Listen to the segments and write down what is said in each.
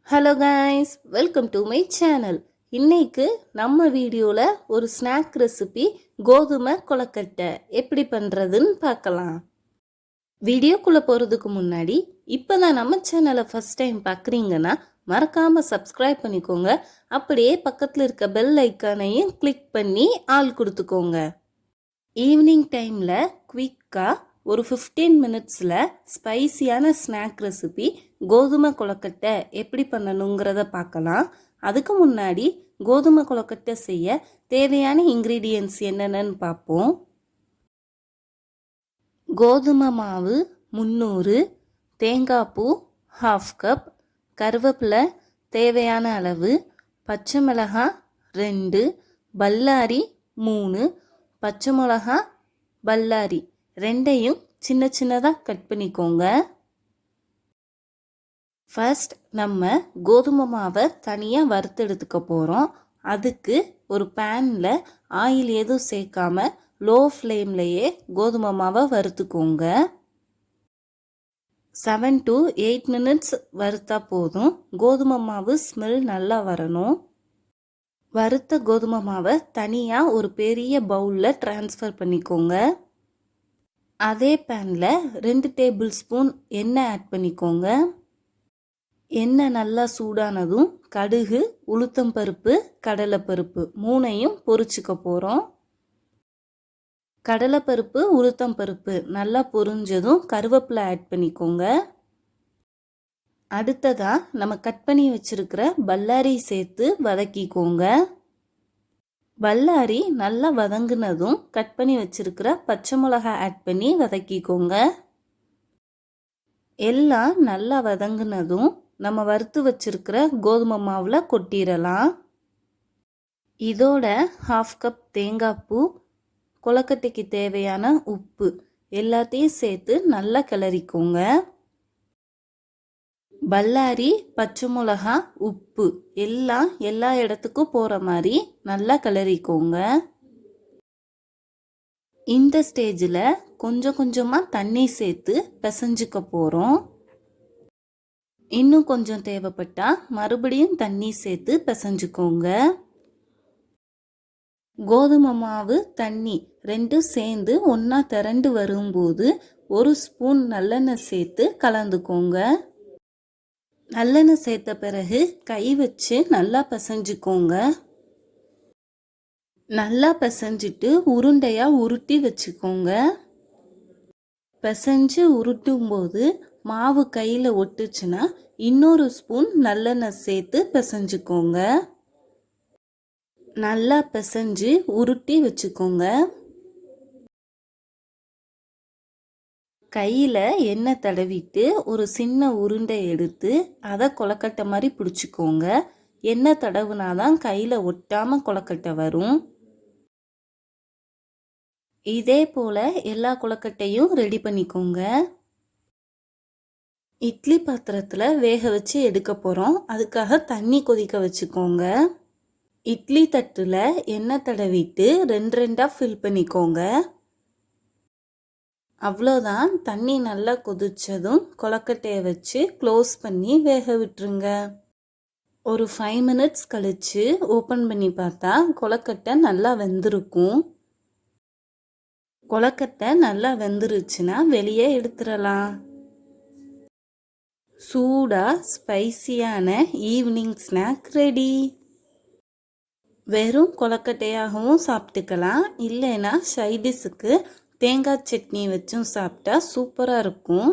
Hello guys, welcome to my channel. இன்னைக்கு நம்ம வீடியோவில் ஒரு ஸ்நாக் ரெசிபி கோதுமை கொலக்கட்டை எப்படி பண்ணுறதுன்னு பார்க்கலாம். வீடியோக்குள்ளே போகிறதுக்கு முன்னாடி இப்போ தான் நம்ம சேனலை ஃபஸ்ட் டைம் பார்க்குறீங்கன்னா மறக்காமல் சப்ஸ்கிரைப் பண்ணிக்கோங்க. அப்படியே பக்கத்தில் இருக்க பெல் ஐக்கானையும் கிளிக் பண்ணி ஆள் கொடுத்துக்கோங்க. ஈவினிங் டைமில் குவிக்காக ஒரு 15 மினிட்ஸில் ஸ்பைசியான ஸ்நாக் ரெசிபி கோதுமை கொலக்கட்டை எப்படி பண்ணணுங்கிறத பார்க்கலாம். அதுக்கு முன்னாடி கோதுமை கொலக்கட்டை செய்ய தேவையான இன்க்ரீடியன்ட்ஸ் என்னென்னு பார்ப்போம். கோதுமை மாவு 300, தேங்காய் பூ 1/2 கப், கருவேப்பிலை தேவையான அளவு, பச்சை மிளகாய் 2, பல்லாரி 3, பச்சை மிளகா பல்லாரி ரெண்டையும் சின்ன சின்னதாக கட் பண்ணிக்கோங்க. ஃபர்ஸ்ட் நம்ம கோதுமை மாவை தனியாக வறுத்தெடுத்துக்க போகிறோம். அதுக்கு ஒரு பேனில் ஆயில் எதுவும் சேர்க்காம லோ ஃப்ளேம்லையே கோதுமை மாவை வறுத்துக்கோங்க. 7 to 8 மினிட்ஸ் வறுத்தா போதும். கோதுமை மாவு ஸ்மெல் நல்லா வரணும். வறுத்த கோதுமை மாவை தனியாக ஒரு பெரிய பவுலில் ட்ரான்ஸ்ஃபர் பண்ணிக்கோங்க. அதே பேனில் 2 டேபிள் ஸ்பூன் எண்ணெய் ஆட் பண்ணிக்கோங்க. எண்ணெய் நல்லா சூடானதும் கடுகு, உளுத்தம்பருப்பு, கடலைப்பருப்பு 3ஐயும் பொரிச்சுக்க போகிறோம். கடலைப்பருப்பு, உளுத்தம்பருப்பு நல்லா பொரிஞ்சதும் கருவேப்பிலை ஆட் பண்ணிக்கோங்க. அடுத்ததாக நம்ம கட் பண்ணி வச்சுருக்கிற பல்லாரி சேர்த்து வதக்கிக்கோங்க. பல்லாரி நல்லா வதங்கினதும் கட் பண்ணி வச்சிருக்கிற பச்சை மிளகாய் ஆட் பண்ணி வதக்கிக்கோங்க. எல்லாம் நல்லா வதங்கினதும் நம்ம வறுத்து வச்சிருக்கிற கோதுமை மாவில் கொட்டிடலாம். இதோட 1/2 கப் தேங்காய் பூ, கொலக்கட்டைக்கு தேவையான உப்பு எல்லாத்தையும் சேர்த்து நல்லா கிளறிக்கோங்க. பல்லாரி, பச்சை மிளகா, உப்பு எல்லாம் எல்லா இடத்துக்கும் போகிற மாதிரி நல்லா கிளறிக்கோங்க. இந்த ஸ்டேஜில் கொஞ்சம் கொஞ்சமாக தண்ணி சேர்த்து பிசைஞ்சுக்க போகிறோம். இன்னும் கொஞ்சம் தேவைப்பட்டால் மறுபடியும் தண்ணி சேர்த்து பிசைஞ்சுக்கோங்க. கோதுமை மாவு, தண்ணி ரெண்டும் சேர்ந்து ஒன்றா திரண்டு வரும்போது 1 ஸ்பூன் நல்லெண்ணெய் சேர்த்து கலந்துக்கோங்க. நல்லெண்ணெய் சேர்த்த பிறகு கை வச்சு நல்லா பிசைஞ்சுக்கோங்க. நல்லா பிசைஞ்சிட்டு உருண்டையாக உருட்டி வச்சுக்கோங்க. பிசைஞ்சு உருட்டும் போது மாவு கையில் ஒட்டுச்சுன்னா இன்னொரு ஸ்பூன் நல்லெண்ணெய் சேர்த்து பிசைஞ்சுக்கோங்க. நல்லா பிசைஞ்சு உருட்டி வச்சுக்கோங்க. கையில் எண்ணெய் தடவிட்டு ஒரு சின்ன உருண்டை எடுத்து அதை கொலக்கட்டை மாதிரி பிடிச்சிக்கோங்க. எண்ணெய் தடவுனாதான் கையில் ஒட்டாமல் கொலக்கட்டை வரும். இதே போல் எல்லா கொலக்கட்டையும் ரெடி பண்ணிக்கோங்க. இட்லி பாத்திரத்தில் வேக வச்சு எடுக்க போகிறோம். அதுக்காக தண்ணி கொதிக்க வச்சுக்கோங்க. இட்லி தட்டில் எண்ணெய் தடவிட்டு 2 ஃபில் பண்ணிக்கோங்க. அவ்வளோதான். தண்ணி நல்லா கொதிச்சதும் கொலக்கட்டையை வச்சு க்ளோஸ் பண்ணி வேக விட்டுருங்க. ஒரு 5 மினிட்ஸ் கழித்து ஓப்பன் பண்ணி பார்த்தா கொலக்கட்டை நல்லா வெந்திருக்கும். கொலக்கட்டை நல்லா வெந்துருச்சுன்னா வெளியே எடுத்துடலாம். சூடாக ஸ்பைசியான ஈவினிங் ஸ்நாக் ரெடி. வெறும் கொலக்கட்டையாகவும் சாப்பிட்டுக்கலாம், இல்லைன்னா சைடிஷுக்கு தேங்காய் சட்னி வச்சும் சாப்பிட்டா சூப்பராக இருக்கும்.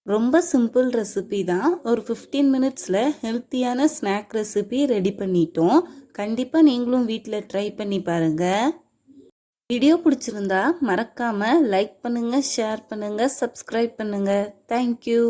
ரொம்ப சிம்பிள் ரெசிபி தான். ஒரு 15 மினிட்ஸில் ஹெல்த்தியான ஸ்நாக் ரெசிபி ரெடி பண்ணிட்டோம். கண்டிப்பாக நீங்களும் வீட்டில் ட்ரை பண்ணி பாருங்கள். வீடியோ பிடிச்சிருந்தா மறக்காமல் லைக் பண்ணுங்கள், ஷேர் பண்ணுங்கள், சப்ஸ்கிரைப் பண்ணுங்கள். தேங்க்யூ.